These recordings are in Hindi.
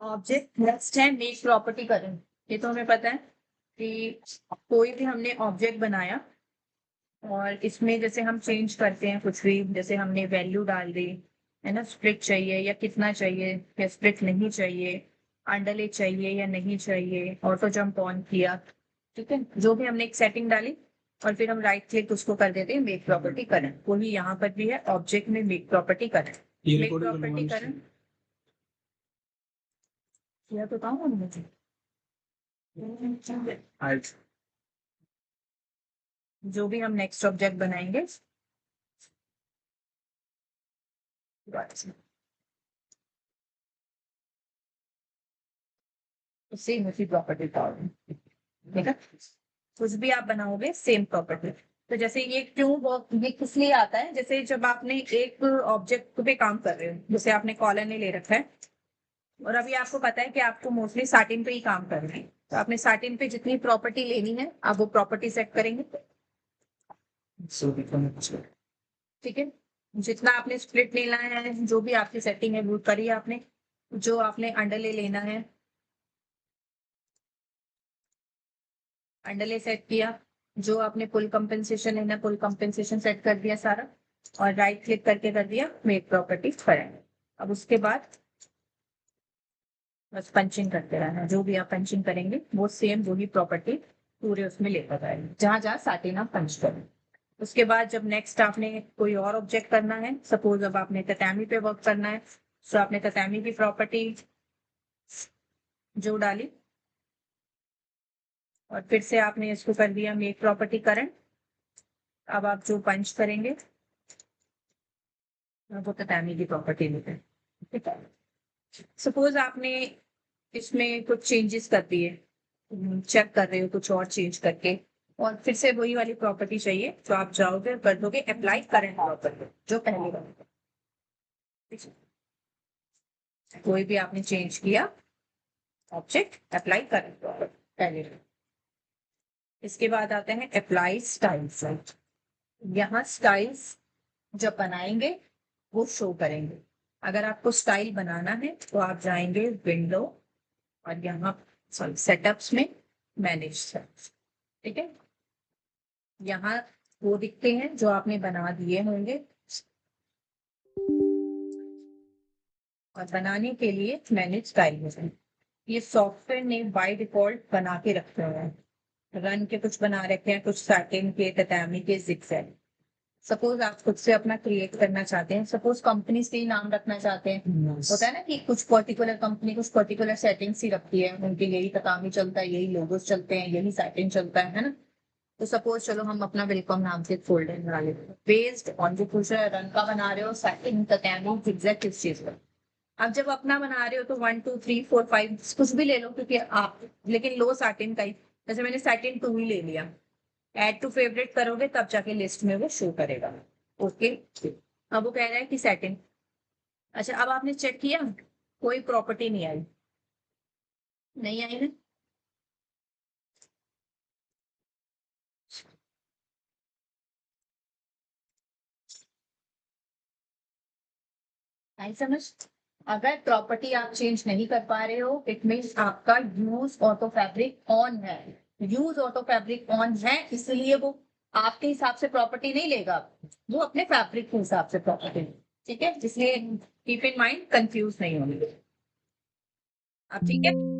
ऑब्जेक्ट नेक्स्ट है मेक प्रॉपर्टी करंट। ये तो हमें पता है कि कोई भी हमने ऑब्जेक्ट बनाया और इसमें जैसे हम चेंज करते हैं कुछ भी, जैसे हमने वैल्यू डाल दी है ना, स्प्लिट चाहिए या कितना चाहिए या स्प्लिट नहीं चाहिए, अंडरले चाहिए या नहीं चाहिए, ऑटो जंप ऑन किया, ठीक है, जो भी हमने एक सेटिंग डाली और फिर हम राइट क्लिक उसको कर देते हैं मेक प्रॉपर्टी करंट। वही यहाँ पर भी है ऑब्जेक्ट में make property current. Make property current यह तो काम होना चाहिए। जो भी हम नेक्स्ट ऑब्जेक्ट बनाएंगे सेम उसी प्रॉपर्टी का, ठीक है, कुछ भी आप बनाओगे सेम प्रॉपर्टी। तो जैसे ये क्यों, ये किस लिए आता है, जैसे जब आपने एक ऑब्जेक्ट पे काम कर रहे हो, जैसे आपने कॉलर ने ले रखा है और अभी आपको पता है कि आपको मोस्टली साटिन पे ही काम करना है, तो आपने साटिन पे जितनी प्रॉपर्टी लेनी है आप वो प्रॉपर्टी सेट करेंगे, ठीक है। जितना आपने स्प्लिट लेना है, जो भी आपकी सेटिंग है वो करिए आपने। जो आपने अंडरले लेना है, अंडरले सेट किया। जो आपने फुल कंपेंसेशन लेना, फुल कंपेंसेशन सेट कर दिया सारा और राइट क्लिक करके कर दिया मेक प्रॉपर्टी करंट। अब उसके बाद बस पंचिंग करते रहना, जो भी आप पंचिंग करेंगे वो सेम वही प्रॉपर्टी पूरे उसमें लेकर आएंगे जहां जहां साटिन आप पंच करें। उसके बाद जब नेक्स्ट आपने कोई और ऑब्जेक्ट करना है, सपोज अब आपने तैतामी पे वर्क करना है, तो आपने तैतामी की प्रॉपर्टी जो डाली और फिर से आपने इसको कर दिया मेक प्रॉपर्टी करंट। अब आप जो पंच करेंगे वो तैतामी की प्रॉपर्टी लेते हैं, ठीक है। सपोज आपने इसमें कुछ चेंजेस कर दिए, चेक कर रहे हो कुछ और चेंज करके, और फिर से वही वाली प्रॉपर्टी चाहिए, तो आप जाओगे कर दोगे अप्लाई करंट प्रॉपर्टी जो पहले वाली। कोई भी आपने चेंज किया ऑब्जेक्ट अप्लाई करंट प्रॉपर्टी पहले। इसके बाद आते हैं अप्लाई स्टाइल्स। यहाँ स्टाइल्स जब बनाएंगे वो शो करेंगे। अगर आपको स्टाइल बनाना है तो आप जाएंगे विंडो और यहाँ सॉरी सेटअप्स में मैनेज सेटअप्स, ठीक है। यहाँ वो दिखते हैं जो आपने बना दिए होंगे और बनाने के लिए मैनेज स्टाइल में ये सॉफ्टवेयर ने बाय डिफॉल्ट बना के रखे हुए हैं, रन के कुछ बना रखे हैं, कुछ सैटिन के, तैतामी के, जिगजैग। सपोज आप खुद से अपना क्रिएट करना चाहते हैं, सपोज कंपनी से ही नाम रखना चाहते हैं, होता है ना कि कुछ पर्टिकुलर कंपनी कुछ पर्टिकुलर सेटिंग्स ही रखती है, उनके यही तैतामी चलता है, यही लोगोस चलते हैं, यही सैटिन चलता है ना। तो सपोज चलो हम अपना वेलकम नाम से फोल्डर बना लेते हैं बेस्ड ऑन जो कुछ रन का बना रहे हो, सैटिन, तैतामी, जिगजैग किस चीज का। अब जब अपना बना रहे हो तो 1 2 3 4 5 कुछ भी ले लो, क्योंकि आप लेकिन लो सैटिन का ही, जैसे मैंने सैटिन 2 ही ले लिया। ऐड टू फेवरेट करोगे तब जाके लिस्ट में वो शो करेगा। ओके, अब वो कह रहा है कि सैटिन। अच्छा, अब आपने चेक किया कोई प्रॉपर्टी नहीं आई, नहीं आई ना। आई समझ। अगर प्रॉपर्टी आप चेंज नहीं कर पा रहे हो इट मीन्स आपका यूज ऑटो फैब्रिक ऑन है। यूज ऑटो फैब्रिक ऑन है इसलिए वो आपके हिसाब से प्रॉपर्टी नहीं लेगा, वो अपने फैब्रिक के हिसाब से प्रॉपर्टी, ठीक है। इसलिए कीप इन माइंड, कंफ्यूज नहीं होंगे अब, ठीक है।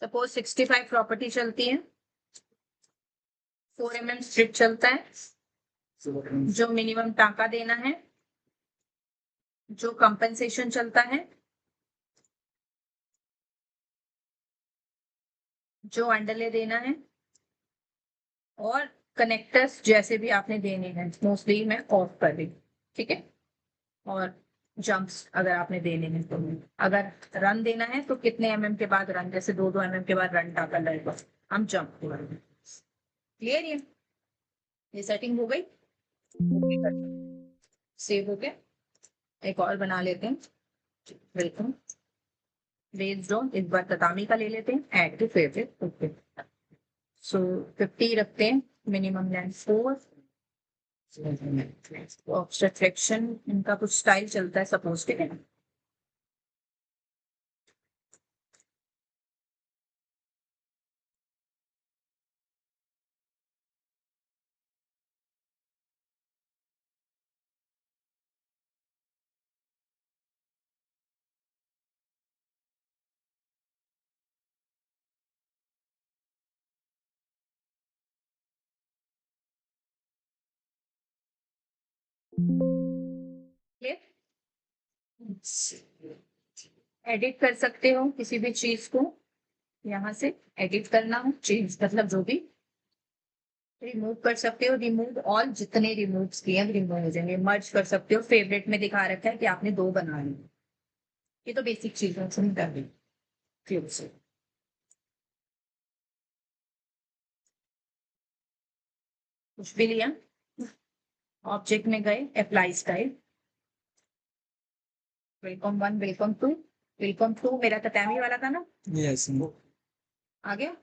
सपोज 65 प्रॉपर्टी चलती है, 4 mm स्ट्रिप चलता है, जो मिनिमम टाका देना है, जो कंपनसेशन चलता है, जो अंडरले देना है, और कनेक्टर्स जैसे भी आपने देने हैं मोस्टली मैं ऑफ कर दी, ठीक है। और जंप्स अगर आपने देने हैं तो, अगर रन देना है तो कितने mm के बाद रन, जैसे 2 2 mm के बाद रन टाका लगेगा, हम जंप करेंगे। क्लियर ये सेटिंग हो गई, सेव हो गया। एक और बना लेते हैं, वेलकम रेज जोन। इस बार ततामी का ले लेते हैं, ऐड टू फेवरेट। ओके, सो 50 रखते हैं, मिनिमम लेंथ 4। ऑब्स्ट्रक्शन इनका कुछ स्टाइल चलता है सपोज, ठीक है। एडिट कर सकते हो किसी भी चीज को, यहाँ से एडिट करना हो, चेंज मतलब जो भी रिमूव कर सकते हो, रिमूव ऑल, जितने रिमूव किए हैं रिमूव हो जाएंगे। मर्ज कर सकते हो, फेवरेट में दिखा रखा है कि आपने 2 बना लिए। ये तो बेसिक चीजें समझ कर दी फिर से। कुछ भी लिया, ऑब्जेक्ट में गए, apply style, welcome 1, welcome 2। Welcome 2 मेरा ततामी वाला था ना, यस। आ गया।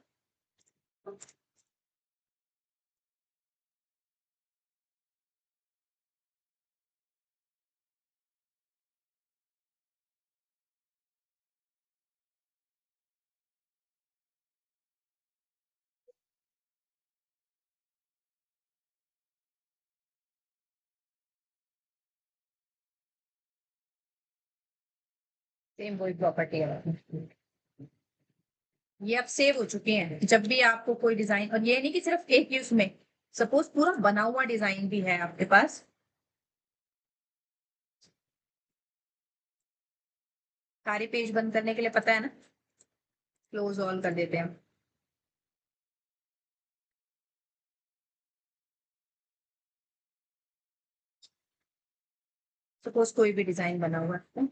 सेम वही प्रॉपर्टी है, ये अब सेव हो चुके हैं। जब भी आपको कोई डिजाइन, और ये नहीं कि सिर्फ एक ही उसमें, सपोज पूरा बना हुआ डिजाइन भी है आपके पास, सारे पेज बंद करने के लिए पता है ना, क्लोज ऑल कर देते हैं। सपोज कोई भी डिजाइन बना हुआ है,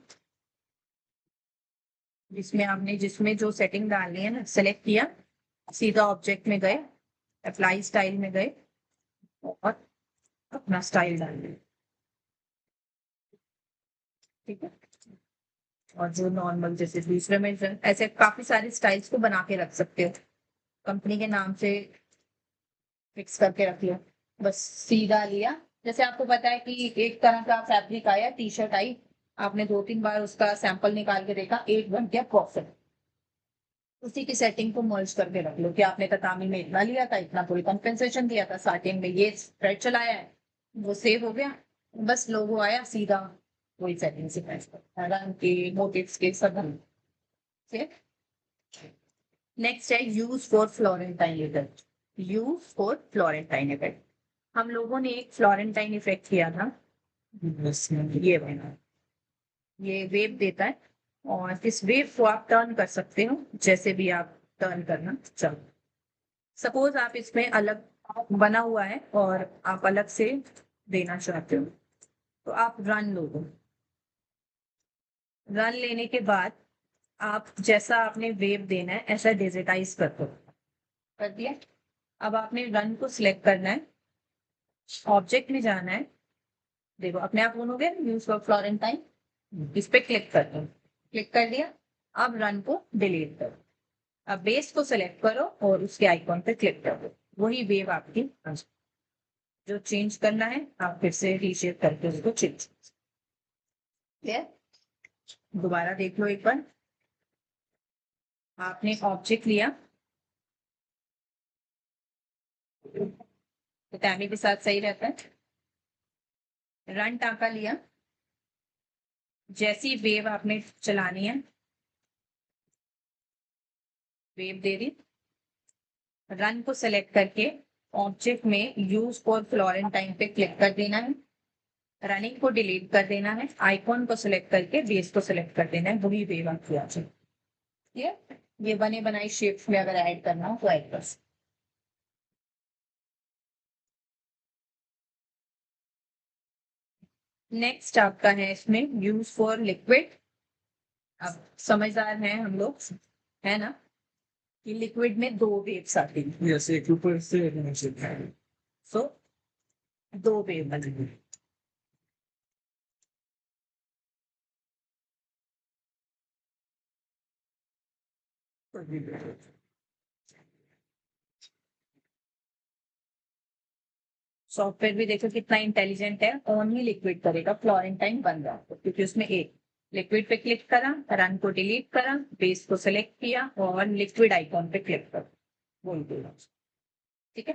जिसमें आपने जिसमें जो सेटिंग डालनी है ना, सेलेक्ट किया, सीधा ऑब्जेक्ट में गए, अप्लाई स्टाइल में गए और अपना स्टाइल डाल दिया, ठीक है। और जो नॉर्मल जैसे दूसरे में ऐसे काफी सारे स्टाइल्स को बना के रख सकते हो, कंपनी के नाम से फिक्स करके रख लो। बस सीधा लिया, जैसे आपको पता है कि एक तरह का फैब्रिक आया, टी शर्ट आई, आपने 2-3 बार उसका सैंपल निकाल के देखा, एक बन गया परफेक्ट। उसी की सेटिंग को मर्ज करके रख लो कि आपने ततामी में इतना लिया था, इतना कोई कंपेंसेशन दिया था, स्टार्टिंग में ये स्प्रेड चलाया है, वो सेव हो गया, बस लोगो आया सीधा वही सेटिंग से मैच करता है, रंग के मोटिव्स के सब। नेक्स्ट है use for Florentine effect. Use for Florentine effect, हम लोगों ने एक फ्लोरेंटाइन इफेक्ट किया था, ये बना, ये वेव देता है, और इस वेव को आप टर्न कर सकते हो जैसे भी आप टर्न करना चाहो। सपोज आप इसमें अलग बना हुआ है और आप अलग से देना चाहते हो, तो आप रन लो। रन लेने के बाद आप जैसा आपने वेव देना है ऐसा डिजिटाइज कर दो, कर दिया। अब आपने रन को सिलेक्ट करना है, ऑब्जेक्ट में जाना है, देखो अपने आप ऑन हो गया, यूज फॉर फ्लोरेंटाइन, इस पे क्लिक कर दो, क्लिक कर दिया। अब रन को डिलीट करो, अब बेस को सिलेक्ट करो और उसके आइकॉन पे क्लिक कर दो, वही वेव आपकी। जो चेंज करना है आप फिर से रीशेप करके उसको चेंज, क्लियर। दोबारा देख लो एक बार, आपने ऑब्जेक्ट लिया, तो टाइमिंग के साथ सही रहता है, रन टाका लिया, जैसी वेव आपने चलानी है, वेव दे दी, रन को सेलेक्ट करके ऑब्जेक्ट में यूज फॉर फ्लोरेंटाइन पे क्लिक कर देना है, रनिंग को डिलीट कर देना है, आइकॉन को सिलेक्ट करके बेस को सिलेक्ट कर देना है, वही वेव आपकी आ जाए। ये बने बनाई शेप्स में अगर ऐड करना हो तो ऐड कर सकते। नेक्स्ट आपका है इसमें यूज फॉर लिक्विड। अब समझदार हैं हम लोग, है ना, कि लिक्विड में 2 वेव्स आती हैं, यस, एक ऊपर से एक नीचे। सो 2 वेव बनेगी। सॉफ्टवेयर भी देखो कितना इंटेलिजेंट है, ओनली लिक्विड करेगा, फ्लोरेंटाइन बन रहा है क्योंकि उसमें एक लिक्विड पे क्लिक करा, रन को डिलीट करा, बेस को सिलेक्ट किया और लिक्विड आइकॉन पे क्लिक करा, बोल दिया। ठीक है,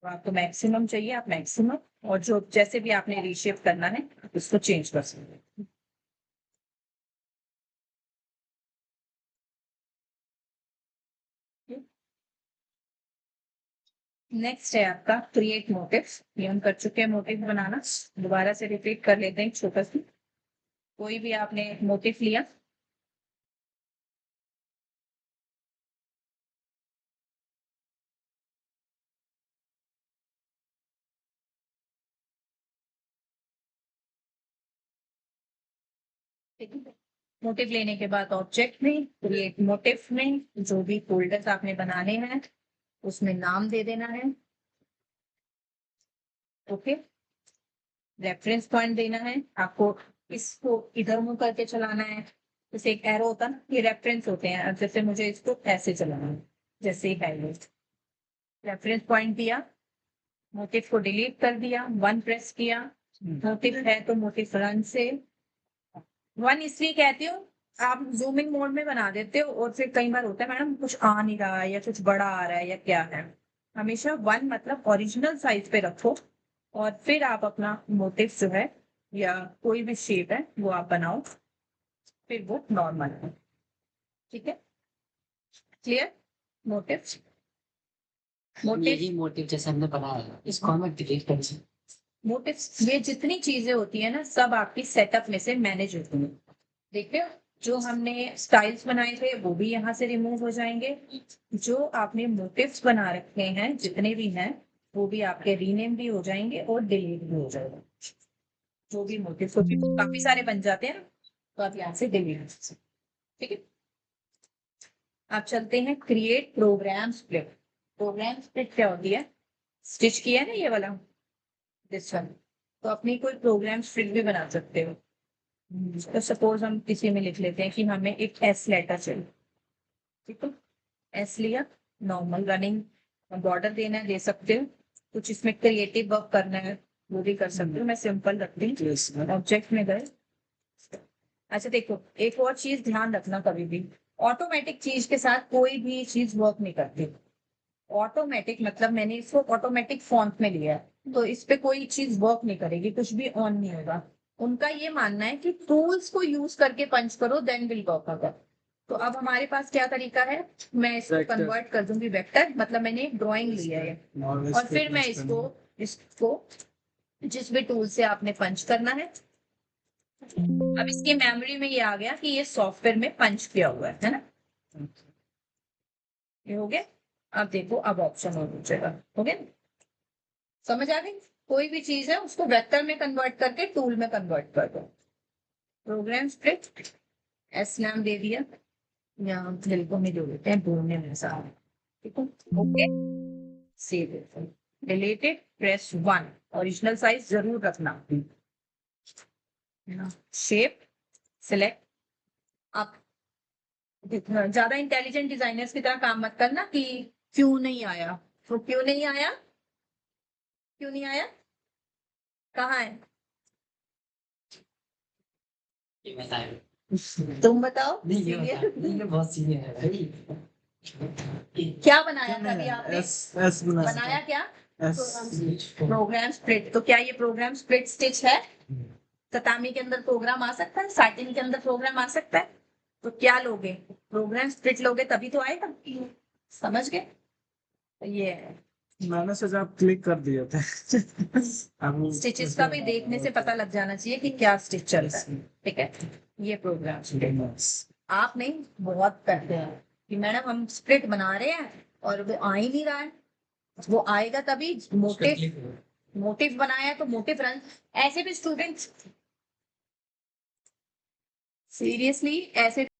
तो आपको मैक्सिमम चाहिए, आप मैक्सिमम, और जो जैसे भी आपने रीशेप करना है उसको चेंज कर सकते हैं। नेक्स्ट है आपका क्रिएट मोटिव्स। ये हम कर चुके हैं मोटिव बनाना, दोबारा से रिपीट कर लेते हैं छोटा सा। कोई भी आपने मोटिव लिया, ठीक है, मोटिव लेने के बाद ऑब्जेक्ट में क्रिएट मोटिव में जो भी फोल्डर्स आपने बनाने हैं उसमें नाम दे देना है। ओके, रेफरेंस पॉइंट देना है आपको, इसको इधर मुंह करके चलाना है, जैसे एक एरो होता है ना, ये रेफरेंस होते हैं, जैसे मुझे इसको ऐसे चलाना है, जैसे है रेफरेंस पॉइंट दिया, मोटिव को डिलीट कर दिया, वन प्रेस किया, मोटिव है तो मोटिव रन से वन इसलिए कहती हूँ, आप जूमिंग मोड में बना देते हो और फिर कई बार होता है मैडम कुछ आ नहीं रहा है या कुछ बड़ा आ रहा है या क्या है, हमेशा वन मतलब ओरिजिनल साइज पे रखो और फिर आप अपना मोटिव जो है या कोई भी शेप है वो आप बनाओ, फिर वो नॉर्मल है। ठीक है, क्लियर। मोटिव यही मोटिव जैसे हमने बनाया है, इसको हमें डिलीट कर सकते हैं। मोटिव ये जितनी चीजें होती है ना सब आपकी सेटअप में से मैनेज होती है। देखिए, जो हमने स्टाइल्स बनाए थे वो भी यहाँ से रिमूव हो जाएंगे, जो आपने मोटिव्स बना रखे हैं जितने भी हैं वो भी आपके रीनेम भी हो जाएंगे और डिलीट भी हो जाएगा। जो भी मोटिव्स होते हैं काफी सारे बन जाते हैं तो आप यहाँ से डिलीट कर सकते हैं। ठीक है, आप चलते हैं create program split. Program split क्या होती है, स्टिच किया है ना ये वाला, दिस वन, तो अपनी कोई प्रोग्राम स्प्लिट भी बना सकते हो। तो सपोज हम किसी में लिख लेते हैं कि हमें एक एस लेटर चाहिए, ठीक है, एस लिया, नॉर्मल रनिंग बॉर्डर देना है, दे सकते हो, कुछ इसमें क्रिएटिव वर्क करना है वो भी कर सकते हो, मैं सिंपल रखती हूँ, ऑब्जेक्ट में गए। अच्छा देखो, एक और चीज ध्यान रखना, कभी भी ऑटोमेटिक चीज के साथ कोई भी चीज वर्क नहीं करती। ऑटोमेटिक मतलब मैंने इसको ऑटोमेटिक फॉन्ट में लिया है तो इस पे कोई चीज वर्क नहीं करेगी, कुछ भी ऑन नहीं होगा। उनका ये मानना है कि टूल्स को यूज करके पंच करो देन विल वर्क अगर। तो अब हमारे पास क्या तरीका है, मैं इसको कन्वर्ट कर दूंगी वेक्टर, मतलब मैंने एक ड्राइंग लिया है और फिर मैं इसको इसको जिस भी टूल से आपने पंच करना है, अब इसकी मेमोरी में ये आ गया कि ये सॉफ्टवेयर में पंच किया हुआ है ना, ये हो गया। अब देखो, अब ऑप्शन हो जाएगा, हो गया, समझ आ गई। कोई भी चीज है उसको वेक्टर में कन्वर्ट करके टूल में कन्वर्ट कर दो। प्रोग्राम स्क्रिप्ट एस नाम दे दिया, यहाँ बिल्कुल में जो देते हैं ढूंढने में सारा, ठीक है, okay, save, deleted, press one, original size जरूर रखना, शेप सिलेक्ट। आप ज्यादा इंटेलिजेंट डिजाइनर्स की तरह काम मत करना कि क्यों नहीं आया, तो क्यों नहीं आया, क्यों नहीं आया, कहाँ है, ये बताएं। तुम बताओ। नहीं ये बहुत सीनियर है भाई। क्या बनाया था अभी आपने, एस बनाया क्या, एस प्रोग्राम स्प्लिट। तो क्या ये प्रोग्राम स्प्लिट स्टिच है, ततामी के अंदर प्रोग्राम आ सकता है, साटिन के अंदर प्रोग्राम आ सकता है, तो क्या लोगे, प्रोग्राम स्प्लिट लोगे तभी तो आएगा, समझ गए। तो ये है, मैंने सोचा आप क्लिक कर दिए थे। स्टिचेस का भी देखने से पता लग जाना चाहिए कि क्या स्टिच चल रहा है। ठीक है, ये प्रोग्राम आप नहीं बहुत करते हैं कि मैडम हम स्प्लिट बना रहे हैं और वो आ ही नहीं रहा है, वो आएगा तभी। मोटिव मोटिव बनाया तो मोटिव रन, ऐसे भी स्टूडेंट्स सीरियसली ऐसे